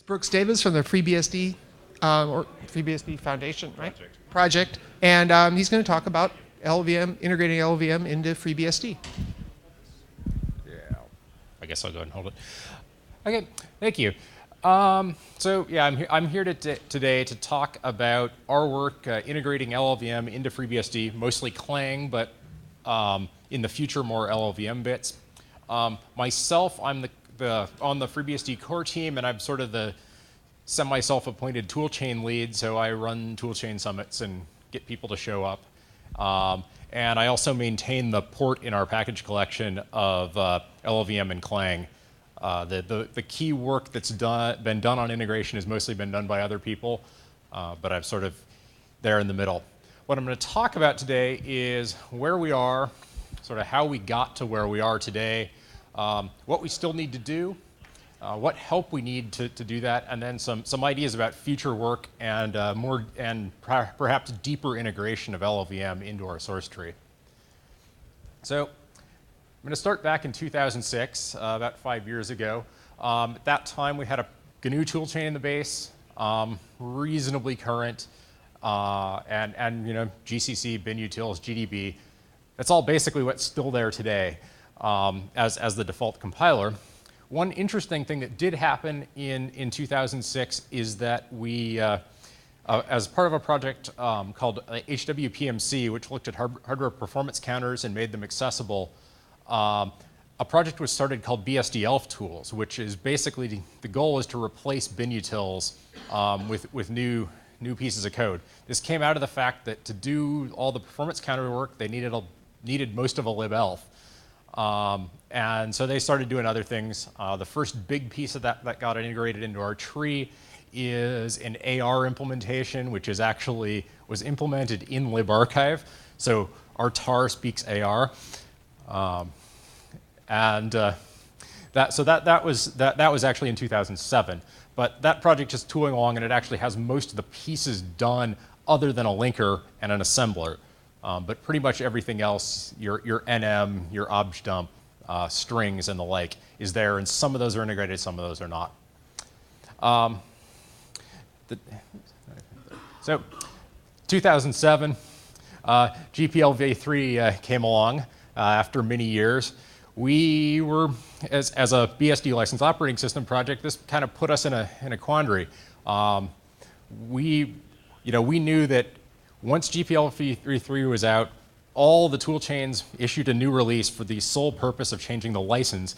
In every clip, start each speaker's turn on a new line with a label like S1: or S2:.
S1: Brooks Davis from the FreeBSD or FreeBSD Foundation, right? Project. And he's going to talk about LLVM, integrating LLVM into FreeBSD.
S2: Yeah, I guess I'll go ahead and hold it. Okay, thank you. So yeah, I'm here today to talk about our work integrating LLVM into FreeBSD, mostly Clang, but in the future more LLVM bits. Myself, I'm on the FreeBSD core team, and I'm sort of the semi-self-appointed Toolchain lead, so I run Toolchain summits and get people to show up. And I also maintain the port in our package collection of LLVM and Clang. The key work that's been done on integration has mostly been done by other people, but I'm sort of there in the middle. What I'm going to talk about today is where we are, sort of how we got to where we are today, what we still need to do, what help we need to do that, and then some ideas about future work and perhaps deeper integration of LLVM into our source tree. So I'm going to start back in 2006, about 5 years ago. At that time, we had a GNU toolchain in the base, reasonably current, and you know, GCC, bin utils, GDB. That's all basically what's still there today as the default compiler. One interesting thing that did happen in 2006 is that we, as part of a project called HWPMC, which looked at hardware performance counters and made them accessible, a project was started called BSD ELF tools, which is basically the goal is to replace bin utils with new pieces of code. This came out of the fact that to do all the performance counter work, they needed most of a libelf. And so they started doing other things. The first big piece of that got integrated into our tree is an AR implementation, which was implemented in libarchive. So our tar speaks AR. That was actually in 2007. But that project is tooling along, and it actually has most of the pieces done other than a linker and an assembler. But pretty much everything else, your NM, your obj dump, strings and the like, is there, and some of those are integrated, some of those are not. So 2007, GPL-v3 came along after many years. We were, as a BSD licensed operating system project, this kind of put us in a quandary. We knew that once GPL-v3 was out, all the tool chains issued a new release for the sole purpose of changing the license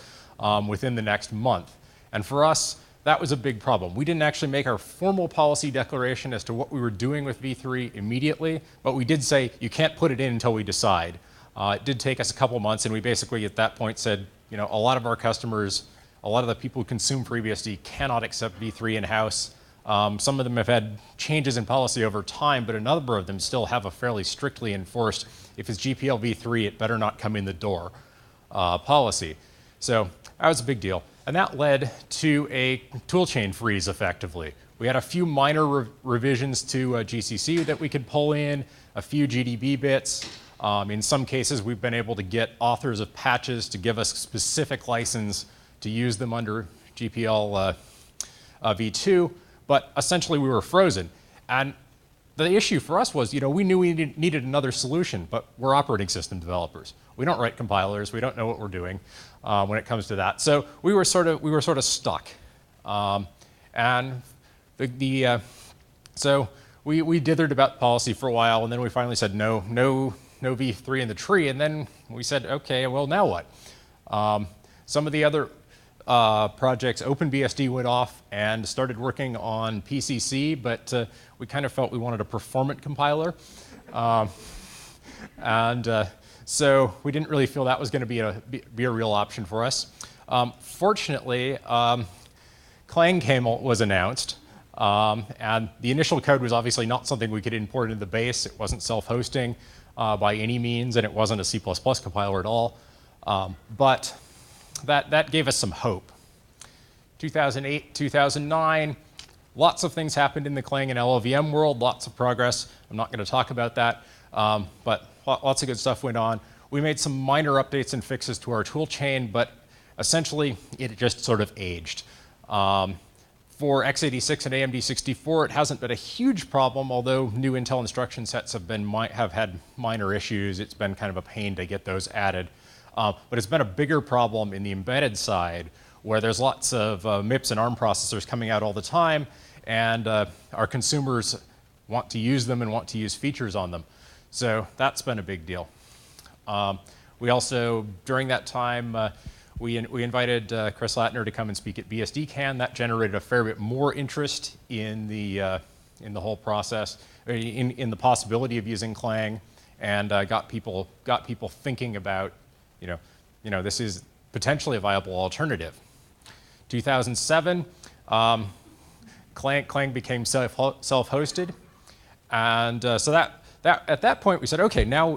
S2: within the next month. And for us, that was a big problem. We didn't actually make our formal policy declaration as to what we were doing with v3 immediately, but we did say you can't put it in until we decide. It did take us a couple months, and we basically at that point said, you know, a lot of our customers, a lot of the people who consume FreeBSD cannot accept v3 in-house. Some of them have had changes in policy over time, but a number of them still have a fairly strictly enforced, if it's GPL v3, it better not come in the door policy. So that was a big deal. And that led to a toolchain freeze, effectively. We had a few minor revisions to GCC that we could pull in, a few GDB bits. In some cases, we've been able to get authors of patches to give us specific license to use them under GPL v2. But essentially, we were frozen. And the issue for us was, you know, we knew we needed another solution, but we're operating system developers. We don't write compilers. We don't know what we're doing when it comes to that. So we were sort of stuck. And so we dithered about policy for a while, and then we finally said no v3 in the tree. And then we said, okay, well, now what? Some of the other projects, OpenBSD went off and started working on PCC, but we kind of felt we wanted a performant compiler. So we didn't really feel that was going to be a real option for us. Fortunately, Clang was announced, and the initial code was obviously not something we could import into the base. It wasn't self-hosting by any means, and it wasn't a C++ compiler at all. But that gave us some hope. 2008, 2009, lots of things happened in the Clang and LLVM world, lots of progress. I'm not going to talk about that, but lots of good stuff went on. We made some minor updates and fixes to our tool chain, but essentially it just sort of aged. For x86 and AMD 64, it hasn't been a huge problem, although new Intel instruction sets have had minor issues. It's been kind of a pain to get those added. But it's been a bigger problem in the embedded side, where there's lots of MIPS and ARM processors coming out all the time, and our consumers want to use them and want to use features on them. So that's been a big deal. We also, during that time, we invited Chris Latner to come and speak at BSDCan. That generated a fair bit more interest in the whole process, in the possibility of using Clang, and got people thinking about, this is potentially a viable alternative. 2007, Clang became self-hosted, and so that at that point we said, okay, now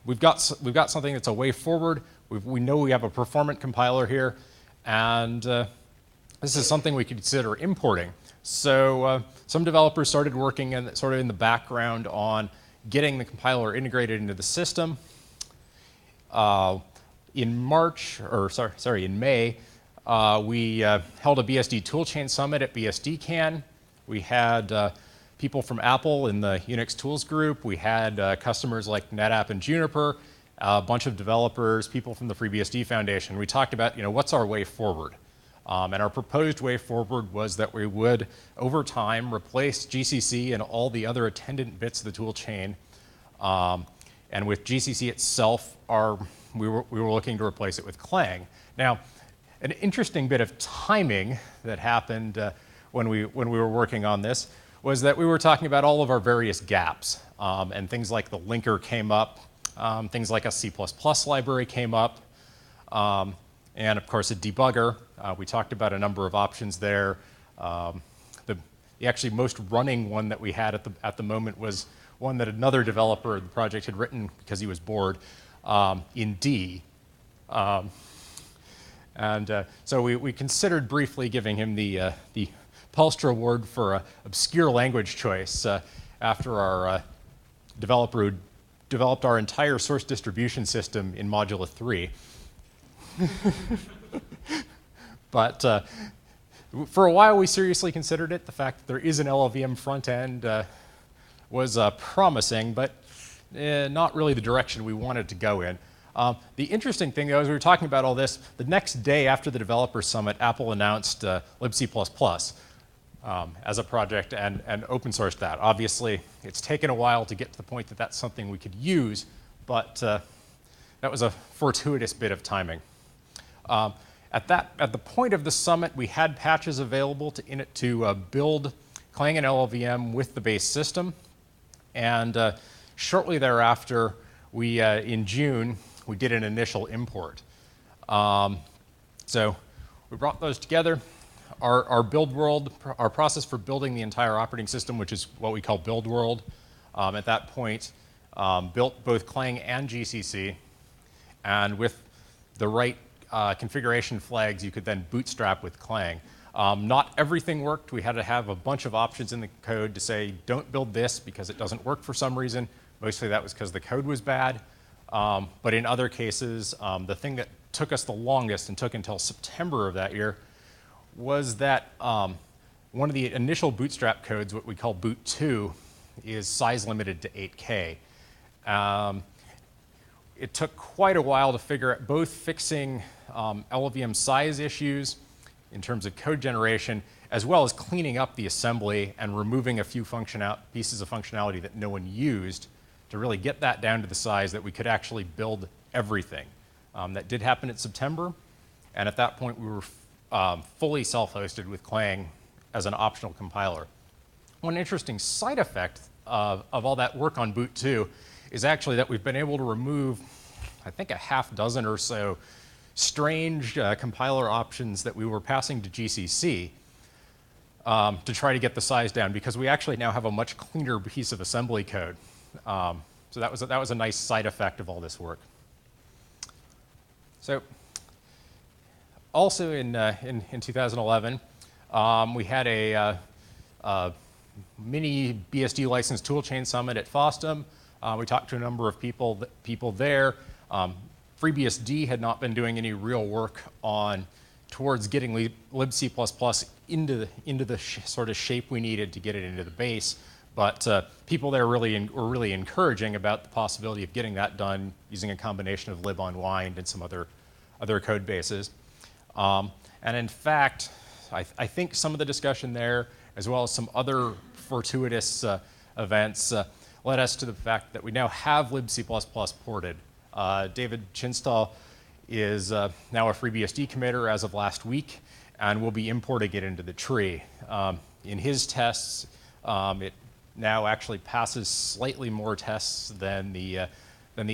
S2: we've got something that's a way forward. We know we have a performant compiler here, and this is something we could consider importing. So some developers started working sort of in the background on getting the compiler integrated into the system. In May, we held a BSD Toolchain summit at BSDCan. We had people from Apple in the Unix tools group. We had customers like NetApp and Juniper, a bunch of developers, people from the FreeBSD Foundation. We talked about, what's our way forward? And our proposed way forward was that we would, over time, replace GCC and all the other attendant bits of the tool chain. And with GCC itself, we were looking to replace it with Clang. Now, an interesting bit of timing that happened when we were working on this was that we were talking about all of our various gaps, and things like the linker came up, things like a C++ library came up, and of course a debugger. We talked about a number of options there. The actually most running one that we had at the moment was one that another developer of the project had written because he was bored in D. So we considered briefly giving him the Palstra Award for obscure language choice after our developer who developed our entire source distribution system in Modula 3. But for a while we seriously considered it. The fact that there is an LLVM front end was promising, but not really the direction we wanted to go in. The interesting thing, though, as we were talking about all this, the next day after the Developer Summit, Apple announced LibC++ as a project and open sourced that. Obviously, it's taken a while to get to the point that that's something we could use, but that was a fortuitous bit of timing. At the point of the summit, we had patches available to build Clang and LLVM with the base system, and shortly thereafter, in June, we did an initial import. So we brought those together. Our Buildworld, our process for building the entire operating system, which is what we call Buildworld, at that point built both Clang and GCC, and with the right configuration flags, you could then bootstrap with Clang. Not everything worked. We had to have a bunch of options in the code to say, don't build this because it doesn't work for some reason. Mostly that was because the code was bad. But in other cases, the thing that took us the longest and took until September of that year was that one of the initial bootstrap codes, what we call boot 2, is size limited to 8K. It took quite a while to figure out both fixing LLVM size issues in terms of code generation, as well as cleaning up the assembly and removing a few pieces of functionality that no one used to really get that down to the size that we could actually build everything. That did happen in September, and at that point we were fully self-hosted with Clang as an optional compiler. One interesting side effect of all that work on boot 2 is actually that we've been able to remove, I think, a half dozen or so strange compiler options that we were passing to GCC to try to get the size down, because we actually now have a much cleaner piece of assembly code. So that was a nice side effect of all this work. So also in 2011, we had a mini BSD licensed toolchain summit at FOSDEM. We talked to a number of people there. FreeBSD had not been doing any real work on towards getting libc++ into the sort of shape we needed to get it into the base. But people there were really encouraging about the possibility of getting that done using a combination of libunwind and some other code bases. And in fact, I think some of the discussion there, as well as some other fortuitous events, led us to the fact that we now have libc++ ported. David Chinstall is now a FreeBSD committer as of last week, and will be importing it into the tree. In his tests, it now actually passes slightly more tests than the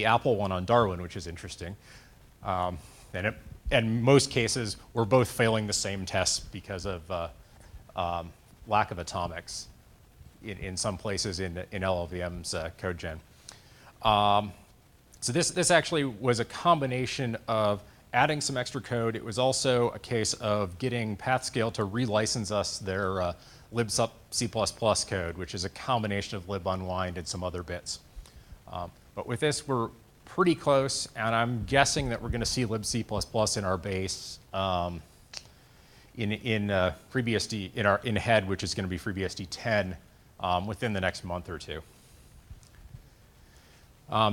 S2: Apple one on Darwin, which is interesting. And in most cases, we're both failing the same tests because of lack of atomics in some places in LLVM's code gen. So this actually was a combination of adding some extra code. It was also a case of getting PathScale to relicense us their libc++ code, which is a combination of libunwind and some other bits. But with this, we're pretty close, and I'm guessing that we're going to see libc++ in our base in FreeBSD, in head, which is going to be FreeBSD 10 within the next month or two.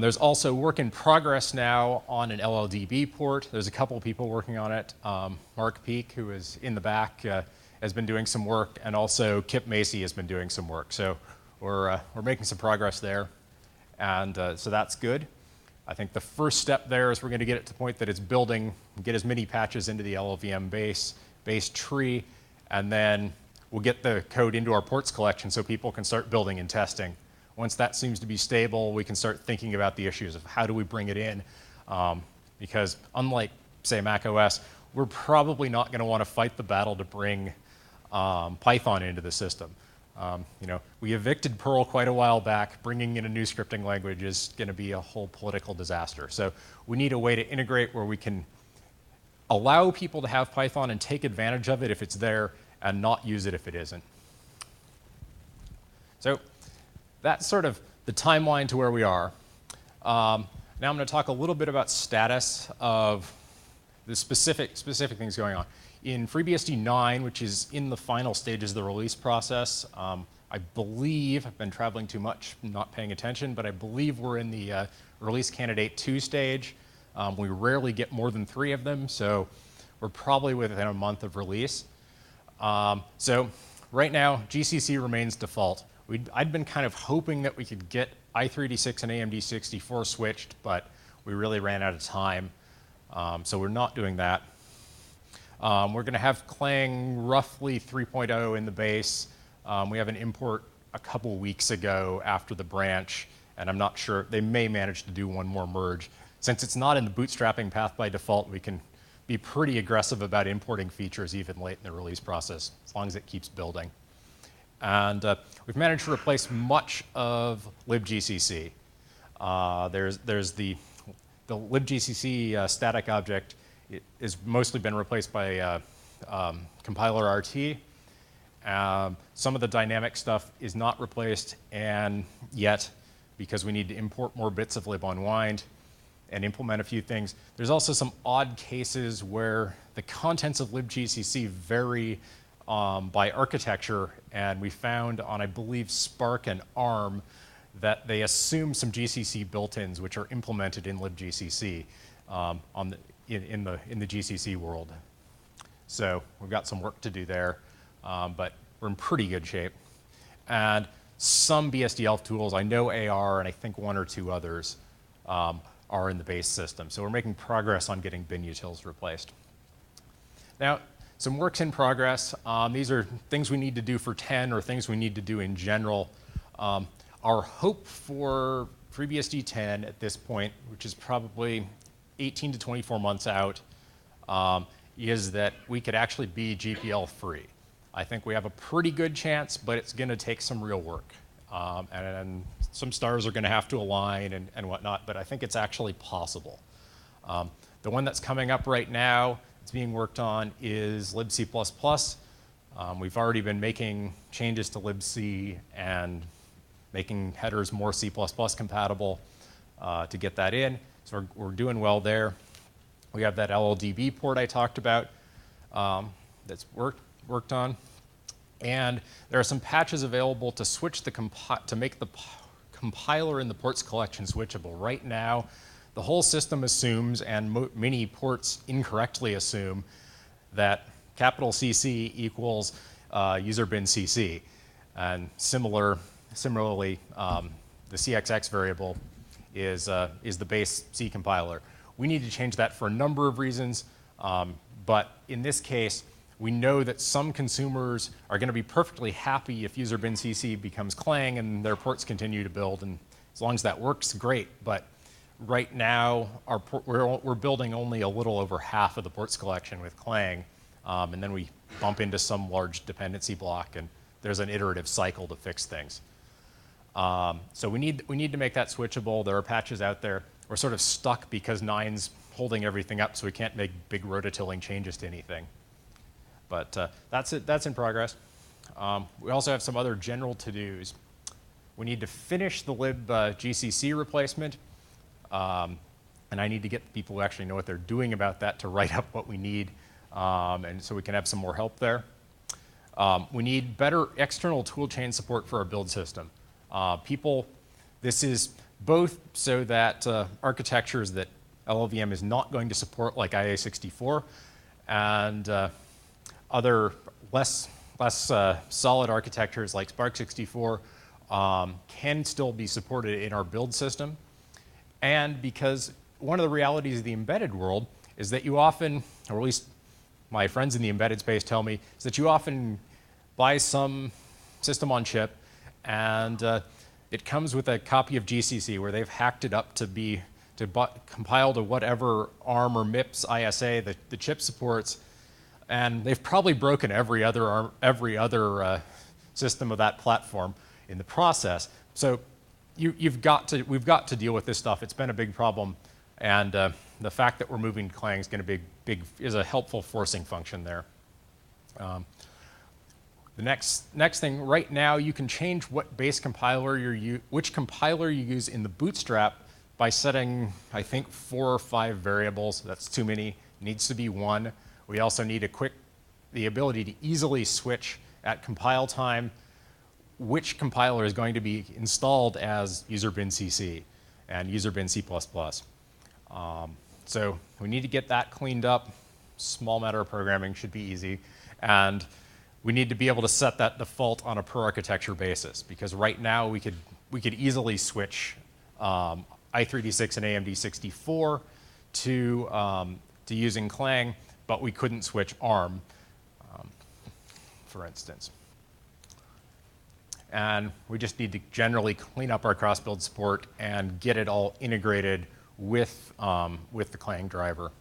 S2: There's also work in progress now on an LLDB port. There's a couple of people working on it. Mark Peak, who is in the back, has been doing some work, and also Kip Macy has been doing some work. So we're making some progress there, and so that's good. I think the first step there is we're going to get it to the point that it's building, get as many patches into the LLVM base tree, and then we'll get the code into our ports collection so people can start building and testing. Once that seems to be stable, we can start thinking about the issues of how do we bring it in, because unlike, say, Mac OS, we're probably not going to want to fight the battle to bring Python into the system. We evicted Perl quite a while back. Bringing in a new scripting language is going to be a whole political disaster. So we need a way to integrate where we can allow people to have Python and take advantage of it if it's there, and not use it if it isn't. So that's sort of the timeline to where we are. Now I'm going to talk a little bit about status of the specific things going on. In FreeBSD 9, which is in the final stages of the release process, I believe, I've been traveling too much, not paying attention, but I believe we're in the release candidate 2 stage. We rarely get more than 3 of them, so we're probably within a month of release. So right now, GCC remains default. I'd been kind of hoping that we could get i386 and AMD 64 switched, but we really ran out of time, so we're not doing that. We're going to have Clang roughly 3.0 in the base. We have an import a couple weeks ago after the branch, and I'm not sure. They may manage to do one more merge. Since it's not in the bootstrapping path by default, we can be pretty aggressive about importing features even late in the release process, as long as it keeps building. And we've managed to replace much of Lib GCC. There's the Lib GCC static object. It has mostly been replaced by compiler RT. Some of the dynamic stuff is not replaced yet because we need to import more bits of libunwind and implement a few things. There's also some odd cases where the contents of Lib GCC vary by architecture, and we found on, I believe, Spark and ARM that they assume some GCC built-ins which are implemented in Lib GCC in the GCC world. So we've got some work to do there, but we're in pretty good shape. And some BSD-ELF tools, I know AR and I think 1 or 2 others, are in the base system. So we're making progress on getting bin utils replaced. Now, some work's in progress. These are things we need to do for 10 or things we need to do in general. Our hope for FreeBSD 10 at this point, which is probably 18 to 24 months out, is that we could actually be GPL free. I think we have a pretty good chance, but it's going to take some real work. And some stars are going to have to align and whatnot, but I think it's actually possible. The one that's coming up right now, it's being worked on, is libc++. We've already been making changes to libc and making headers more C++ compatible to get that in. So we're doing well there. We have that LLDB port I talked about. that's worked on. And there are some patches available to switch to make the compiler in the ports collection switchable. Right now, the whole system assumes, and many ports incorrectly assume, that capital CC equals user bin CC. And similarly, the CXX variable is the base C compiler. We need to change that for a number of reasons, but in this case, we know that some consumers are going to be perfectly happy if user bin CC becomes Clang and their ports continue to build, and as long as that works, great. But right now, we're building only a little over half of the ports collection with Clang, and then we bump into some large dependency block, and there's an iterative cycle to fix things. So we need to make that switchable. There are patches out there. We're sort of stuck because 9's holding everything up, so we can't make big rototilling changes to anything. But that's in progress. We also have some other general to-dos. We need to finish the Lib GCC replacement, and I need to get people who actually know what they're doing about that to write up what we need, and so we can have some more help there. We need better external toolchain support for our build system. This is both so that architectures that LLVM is not going to support, like IA64, and other less solid architectures like Spark64 can still be supported in our build system. And because one of the realities of the embedded world is that you often, or at least my friends in the embedded space tell me, is that you often buy some system on chip and it comes with a copy of GCC where they've hacked it up to compile to whatever ARM or MIPS ISA that the chip supports, and they've probably broken every other system of that platform in the process. So we've got to deal with this stuff. It's been a big problem, and the fact that we're moving to Clang is going to be is a helpful forcing function there. The next thing, right now you can change what base compiler which compiler you use in the bootstrap by setting, I think, 4 or 5 variables. That's too many. It needs to be 1. We also need the ability to easily switch at compile time which compiler is going to be installed as user bin CC and user bin C++. So we need to get that cleaned up. Small matter of programming, should be easy. And we need to be able to set that default on a per architecture basis, because right now we could easily switch i386 and AMD64 to using Clang, but we couldn't switch ARM, for instance. And we just need to generally clean up our cross-build support and get it all integrated with the Clang driver.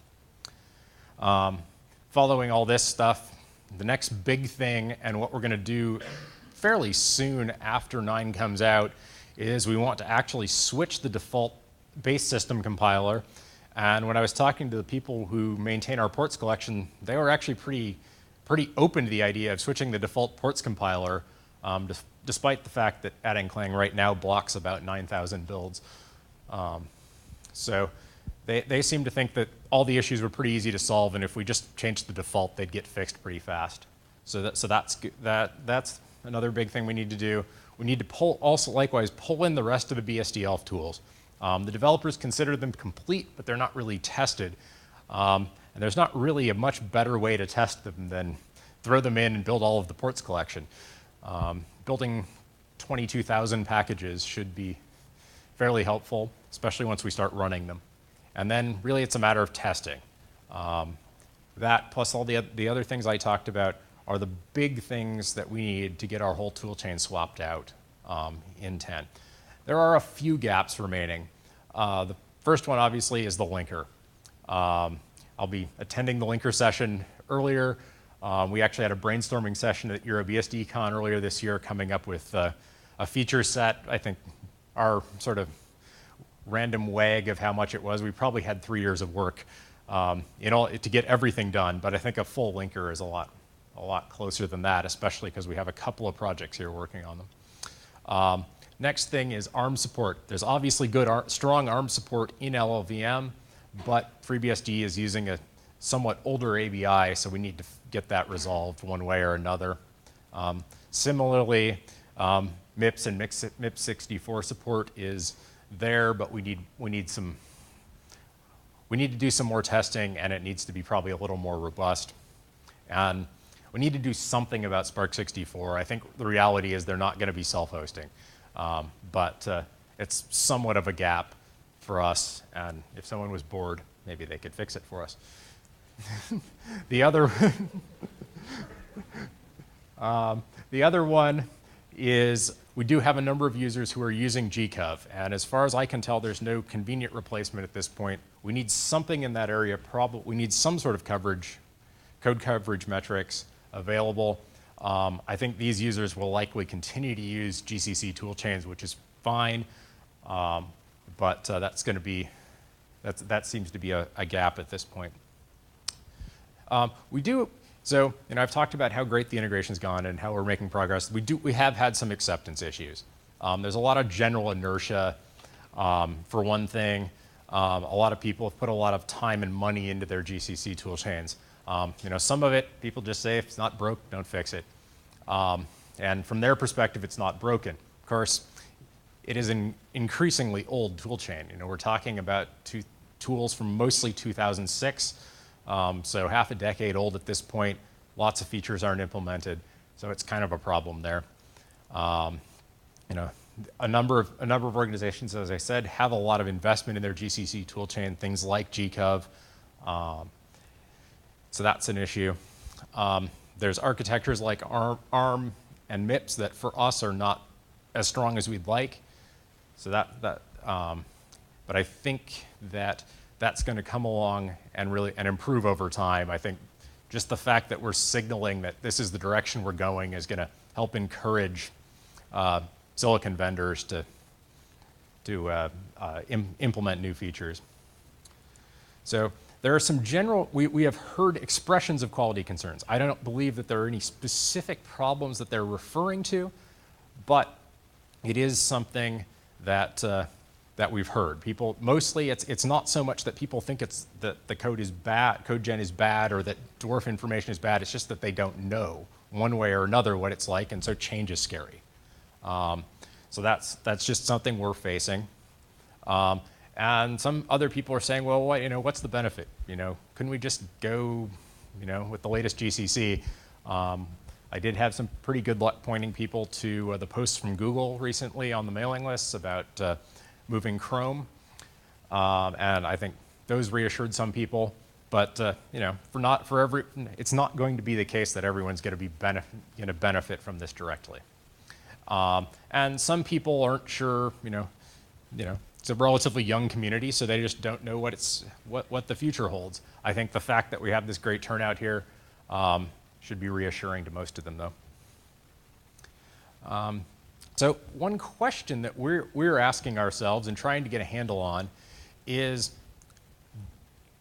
S2: Following all this stuff, the next big thing, and what we're going to do fairly soon after 9 comes out, is we want to actually switch the default base system compiler. And when I was talking to the people who maintain our ports collection, they were actually pretty open to the idea of switching the default ports compiler, despite the fact that adding Clang right now blocks about 9,000 builds. So they seem to think that all the issues were pretty easy to solve, and if we just changed the default, they'd get fixed pretty fast. So that's another big thing we need to do. We need to likewise pull in the rest of the BSD-ELF tools. The developers consider them complete, but they're not really tested. And there's not really a much better way to test them than throw them in and build all of the ports collection. Building 22,000 packages should be fairly helpful, especially once we start running them. And then really it's a matter of testing. That plus all the other things I talked about are the big things that we need to get our whole toolchain swapped out in 10. There are a few gaps remaining. The first one obviously is the linker. I'll be attending the linker session earlier. We actually had a brainstorming session at EuroBSDCon earlier this year, coming up with a feature set. I think our sort of random wag of how much it was, we probably had 3 years of work to get everything done, but I think a full linker is a lot closer than that, especially because we have a couple of projects here working on them. Next thing is ARM support. There's obviously good, strong ARM support in LLVM, but FreeBSD is using a somewhat older ABI, so we need to get that resolved one way or another. Similarly, MIPS and MIPS64 support is there, but we need to do some more testing, and it needs to be probably a little more robust. And we need to do something about Spark 64. I think the reality is they're not going to be self-hosting, but it's somewhat of a gap for us. And if someone was bored, maybe they could fix it for us. The other one is we do have a number of users who are using gcov, and as far as I can tell, there's no convenient replacement at this point. We need something in that area. We need some sort of coverage, code coverage metrics available. I think these users will likely continue to use GCC toolchains, which is fine, but that seems to be a gap at this point. So, I've talked about how great the integration's gone and how we're making progress. We have had some acceptance issues. There's a lot of general inertia. For one thing, a lot of people have put a lot of time and money into their GCC toolchains. Some of it, people just say, if it's not broke, don't fix it. And from their perspective, it's not broken. Of course, it is an increasingly old toolchain. We're talking about tools from mostly 2006. So half a decade old at this point. Lots of features aren't implemented, so it's kind of a problem there. A number of organizations, as I said, have a lot of investment in their GCC toolchain, things like gcov. So that's an issue. There's architectures like ARM and MIPS that for us are not as strong as we'd like. So but I think that's going to come along and improve over time. I think just the fact that we're signaling that this is the direction we're going is going to help encourage silicon vendors to implement new features. So there are some general, we have heard expressions of quality concerns. I don't believe that there are any specific problems that they're referring to, but it is something that we've heard. People, mostly it's not so much that people think that the code is bad, code gen is bad, or that dwarf information is bad. It's just that they don't know one way or another what it's like, and so change is scary. So that's just something we're facing. And some other people are saying, well, what's the benefit? Couldn't we just go, with the latest GCC? I did have some pretty good luck pointing people to the posts from Google recently on the mailing lists about moving Chrome, and I think those reassured some people. But it's not going to be the case that everyone's going to benefit from this directly. And some people aren't sure. It's a relatively young community, so they just don't know what the future holds. I think the fact that we have this great turnout here should be reassuring to most of them, though. So one question that we're asking ourselves and trying to get a handle on is,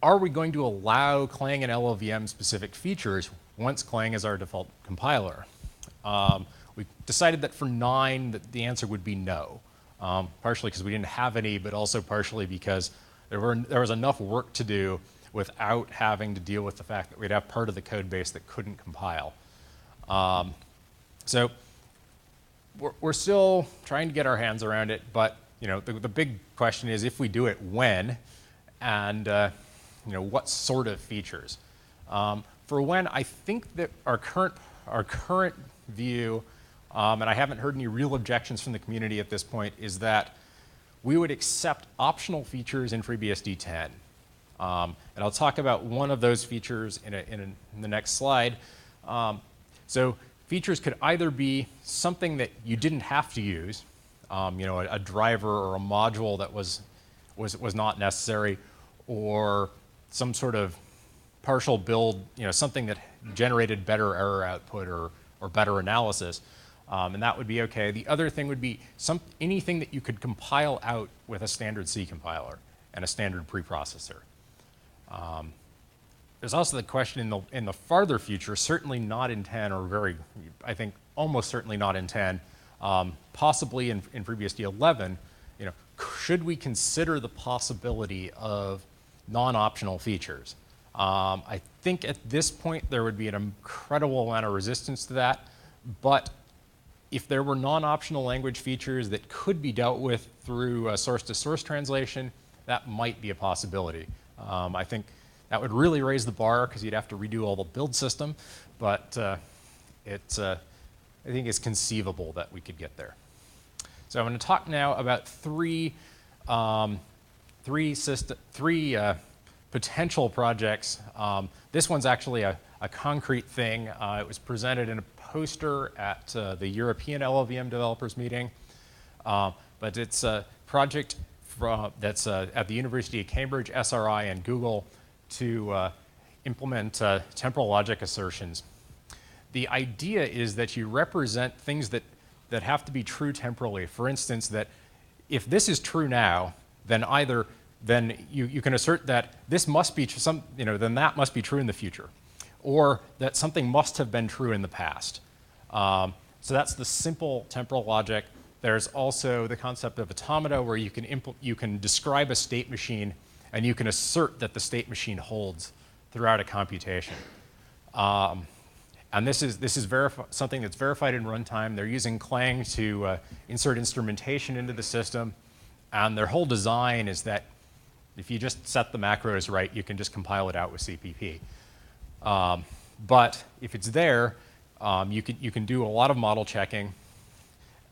S2: are we going to allow Clang and LLVM specific features once Clang is our default compiler? We decided that for 9, the answer would be no. Partially because we didn't have any, but also partially because there was enough work to do without having to deal with the fact that we'd have part of the code base that couldn't compile. So we're still trying to get our hands around it, but the big question is, if we do it, when, and what sort of features. For when, I think that our current view, and I haven't heard any real objections from the community at this point, is that we would accept optional features in FreeBSD 10. And I'll talk about one of those features in the next slide. So features could either be something that you didn't have to use, a driver or a module that was not necessary, or some sort of partial build, something that generated better error output or better analysis. And that would be okay. The other thing would be anything that you could compile out with a standard C compiler and a standard preprocessor. There's also the question in the farther future, certainly not in 10, or I think almost certainly not in 10, possibly in FreeBSD 11, should we consider the possibility of non-optional features? I think at this point there would be an incredible amount of resistance to that, but if there were non-optional language features that could be dealt with through source-to-source translation, that might be a possibility. I think that would really raise the bar because you'd have to redo all the build system, but I think it's conceivable that we could get there. So I'm going to talk now about three potential projects. This one's actually a concrete thing. It was presented in a poster at the European LLVM developers meeting, but it's a project that's at the University of Cambridge, SRI, and Google to implement temporal logic assertions. The idea is that you represent things that have to be true temporally. For instance, that if this is true now, then you can assert that this must be then that must be true in the future, or that something must have been true in the past. So that's the simple temporal logic. There's also the concept of automata, where you can describe a state machine and you can assert that the state machine holds throughout a computation. And this is something that's verified in runtime. They're using Clang to insert instrumentation into the system, and their whole design is that if you just set the macros right, you can just compile it out with CPP. But if it's there, you can do a lot of model checking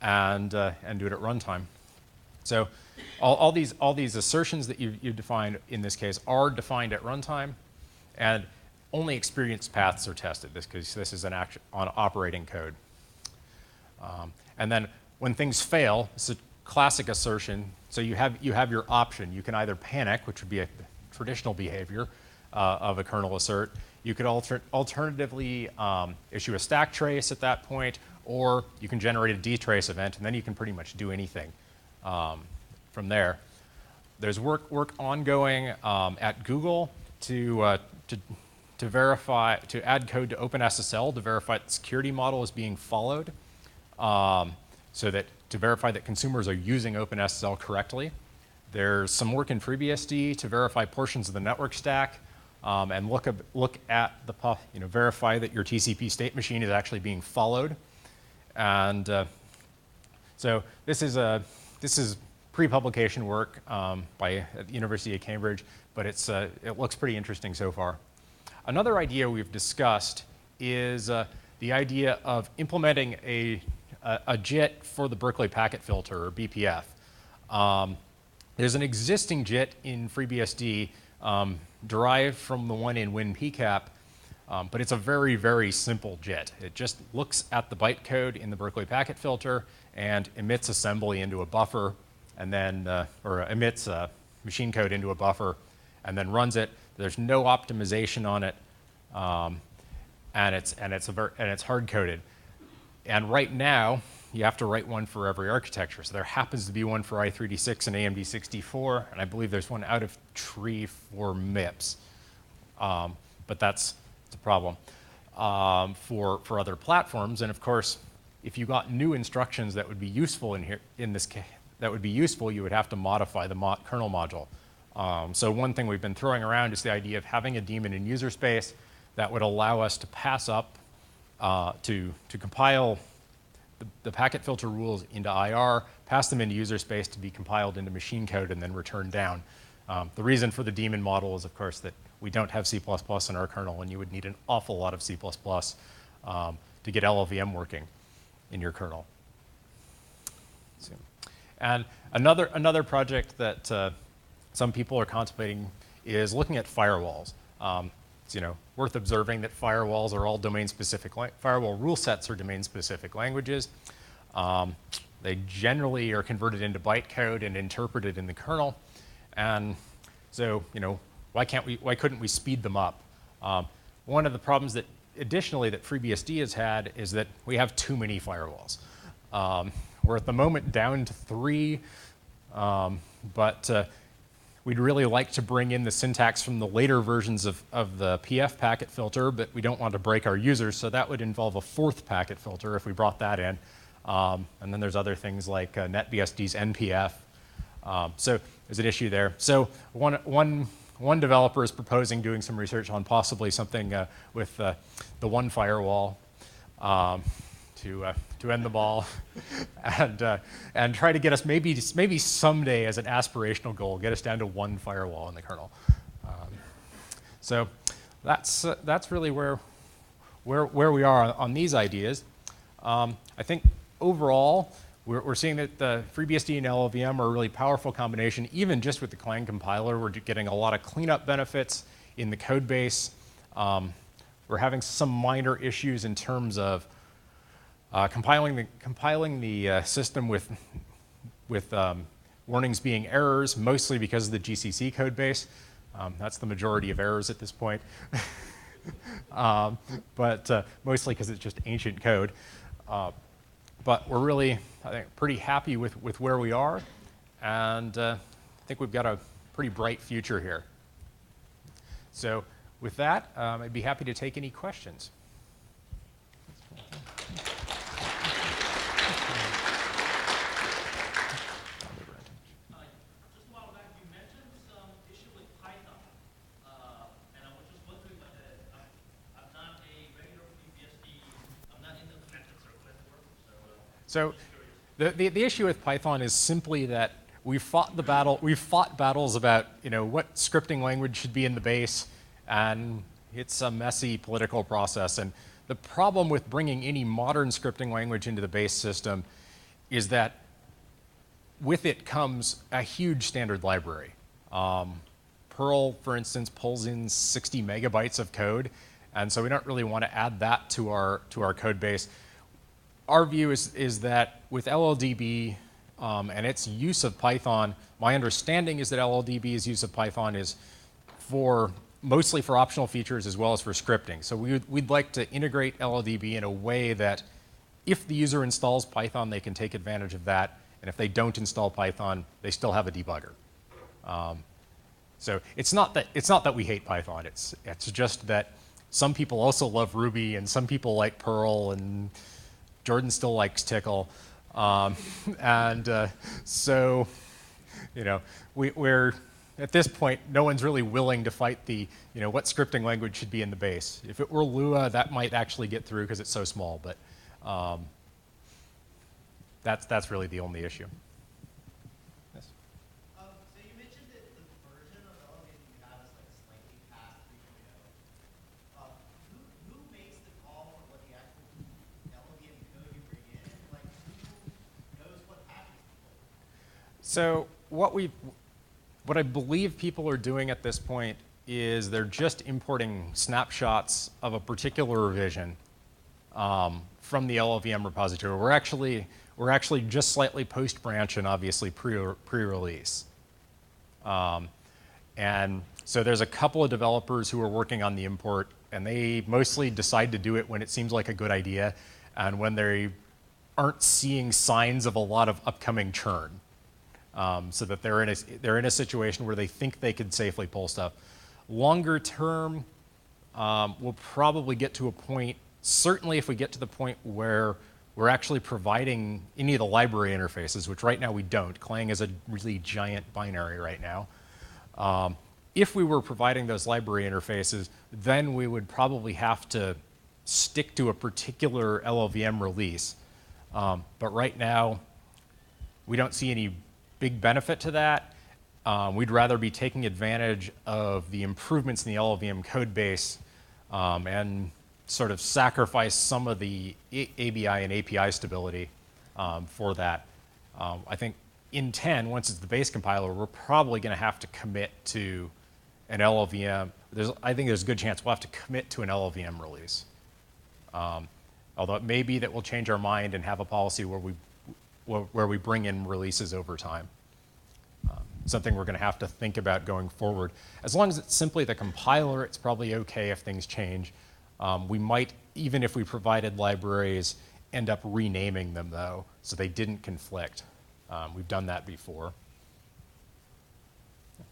S2: and do it at runtime. So all these assertions that you defined in this case are defined at runtime, and only experienced paths are tested, because this is an action on operating code. And then when things fail, it's a classic assertion. So you have your option. You can either panic, which would be a traditional behavior of a kernel assert. You could alternatively issue a stack trace at that point, or you can generate a dtrace event, and then you can pretty much do anything from there. There's work ongoing at Google to add code to OpenSSL to verify that the security model is being followed, so that to verify that consumers are using OpenSSL correctly. There's some work in FreeBSD to verify portions of the network stack, and look at verify that your TCP state machine is actually being followed. And so this is pre-publication work at the University of Cambridge, but it looks pretty interesting so far. Another idea we've discussed is the idea of implementing a JIT for the Berkeley packet filter, or BPF. There's an existing JIT in FreeBSD derived from the one in WinPCAP, but it's a very, very simple JIT. It just looks at the bytecode in the Berkeley packet filter and emits assembly into a buffer, and then or emits machine code into a buffer, and then runs it. There's no optimization on it, and it's hard coded. And right now, you have to write one for every architecture. So there happens to be one for i386 and AMD64, and I believe there's one out of tree for MIPS. But that's the problem for other platforms. And of course, if you got new instructions that would be useful in this case, that would be useful, you would have to modify the kernel module. So one thing we've been throwing around is the idea of having a daemon in user space that would allow us to pass up to compile the packet filter rules into IR, pass them into user space to be compiled into machine code, and then return down. The reason for the daemon model is, of course, that we don't have C++ in our kernel, and you would need an awful lot of C++ to get LLVM working in your kernel. And another project that some people are contemplating is looking at firewalls. It's worth observing that firewalls are all domain-specific. Firewall rule sets are domain-specific languages. They generally are converted into bytecode and interpreted in the kernel. And so, why couldn't we speed them up? One of the problems that additionally that FreeBSD has had is that we have too many firewalls. We're at the moment down to 3, but we'd really like to bring in the syntax from the later versions of the PF packet filter, but we don't want to break our users, so that would involve a 4th packet filter if we brought that in. And then there's other things like NetBSD's NPF. So there's an issue there. So one one developer is proposing doing some research on possibly something with the one firewall to end the ball, and try to get us maybe someday as an aspirational goal, get us down to one firewall in the kernel. So that's really where we are on these ideas. I think overall, we're seeing that the FreeBSD and LLVM are a really powerful combination. Even just with the Clang compiler, we're getting a lot of cleanup benefits in the code base. We're having some minor issues in terms of compiling the system with warnings being errors, mostly because of the GCC code base. That's the majority of errors at this point. But mostly because it's just ancient code. But we're really, I think, pretty happy with where we are, and I think we've got a pretty bright future here. So with that, I'd be happy to take any questions. So the issue with Python is simply that we've fought battles about what scripting language should be in the base, and it's a messy political process. And the problem with bringing any modern scripting language into the base system is that with it comes a huge standard library. Perl, for instance, pulls in 60 megabytes of code, and so we don't really want to add that to our code base. Our view is that with LLDB and its use of Python, my understanding is that LLDB's use of Python is mostly for optional features as well as for scripting. So we'd like to integrate LLDB in a way that if the user installs Python, they can take advantage of that. And if they don't install Python, they still have a debugger. So it's not that we hate Python. It's just that some people also love Ruby, and some people like Perl, and Jordan still likes Tickle, so we're at this point, no one's really willing to fight what scripting language should be in the base. If it were Lua, that might actually get through because it's so small, but that's really the only issue. Yes.
S3: So you mentioned that the version of LLVM you have is slightly past 3.0. Who makes the call for what the actual LLVM code you bring in? Who knows what patches to pull?
S2: So what I believe people are doing at this point is they're just importing snapshots of a particular revision from the LLVM repository. We're actually just slightly post-branch and obviously pre-release. And so there's a couple of developers who are working on the import, and they mostly decide to do it when it seems like a good idea and when they aren't seeing signs of a lot of upcoming churn. So that they're in a situation where they think they could safely pull stuff. Longer term, we'll probably get to a point, certainly if we get to the point where we're actually providing any of the library interfaces, which right now we don't. Clang is a really giant binary right now. If we were providing those library interfaces, then we would probably have to stick to a particular LLVM release. But right now, we don't see any big benefit to that. We'd rather be taking advantage of the improvements in the LLVM code base and sort of sacrifice some of the ABI and API stability for that. I think in 10, once it's the base compiler, we're probably going to have to commit to an LLVM. I think there's a good chance we'll have to commit to an LLVM release. Although it may be that we'll change our mind and have a policy where we bring in releases over time. Something we're going to have to think about going forward. As long as it's simply the compiler, it's probably okay if things change. We might, even if we provided libraries, end up renaming them though, so they didn't conflict. We've done that before.
S4: So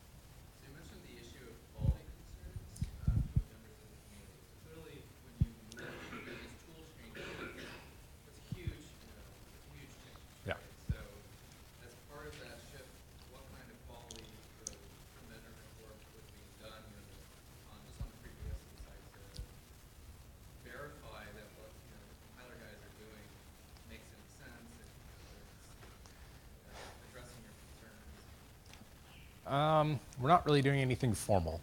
S4: you mentioned the issue of quality concerns with members of the community. So clearly, when you move to this tool change, it's huge, huge change.
S2: Yeah.
S4: Right? So as part of that shift, what kind of quality from measurement work was being
S2: We're not really doing anything formal.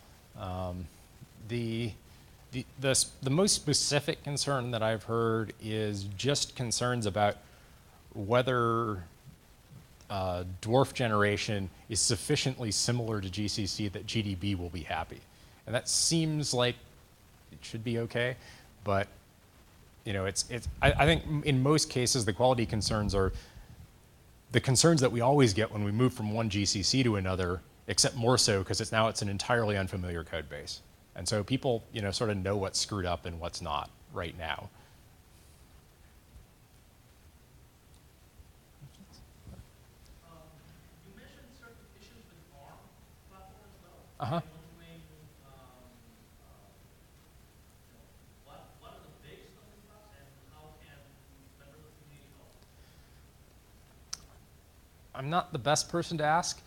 S2: The most specific concern that I've heard is just concerns about whether dwarf generation is sufficiently similar to GCC that GDB will be happy. And that seems like it should be okay, but I think in most cases the quality concerns are the concerns that we always get when we move from one GCC to another, except more so because it's an entirely unfamiliar code base. And so people, sort of know what's screwed up and what's not right now.
S3: You mentioned certain issues with ARM platform as well.
S2: Uh-huh.
S3: What are the big stumbling blocks and how can members of the community help?
S2: I'm not the best person to ask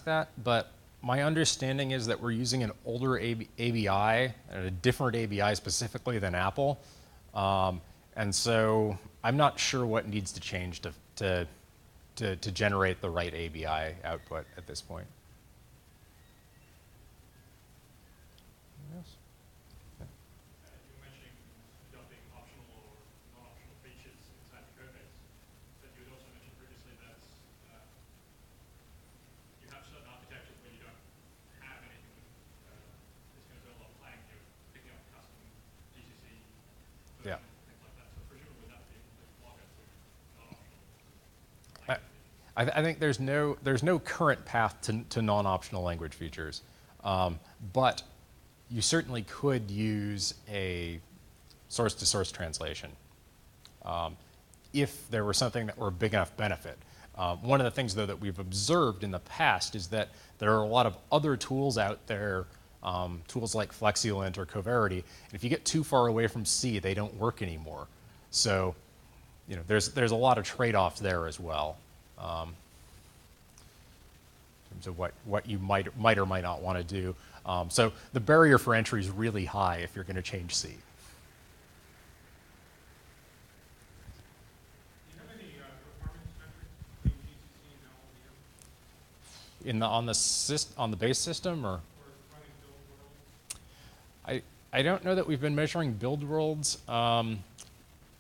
S2: that, but my understanding is that we're using an older ABI and a different ABI specifically than Apple, and so I'm not sure what needs to change to generate the right ABI output at this point. Yes.
S5: You were mentioning dumping optional or non-optional features inside the code base, but you had also mentioned previously that you have certain architectures where you don't have anything that's going to build up playing, you're picking up custom GCC
S2: Yeah.
S5: things like that. So presumably that would be the blocker to non-optional.
S2: I think there's no current path to non-optional language features, but you certainly could use a source-to-source translation if there were something that were a big enough benefit. One of the things, though, that we've observed in the past is that there are a lot of other tools out there, tools like FlexiLint or Coverity, and if you get too far away from C, they don't work anymore. So, there's a lot of trade-offs there as well. In terms of what you might or might not want to do. So the barrier for entry is really high if you're going to change C.
S5: Do you have any performance metrics between GCC and LLVM?
S2: On the base system, or
S5: Or running Buildworld?
S2: I don't know that we've been measuring build worlds.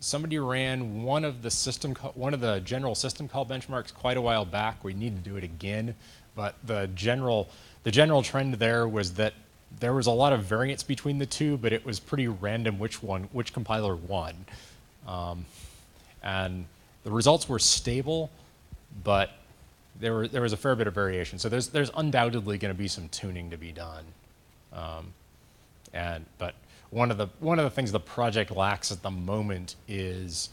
S2: Somebody ran one of the general system call benchmarks quite a while back. We need to do it again, but the general trend there was that there was a lot of variance between the two, but it was pretty random which compiler won. And the results were stable, but there was a fair bit of variation. So there's undoubtedly going to be some tuning to be done. But one of the things the project lacks at the moment is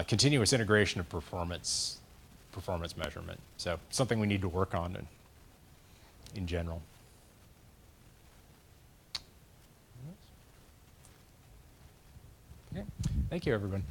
S2: continuous integration of performance measurement. So something we need to work on in general. Okay. Thank you, everyone.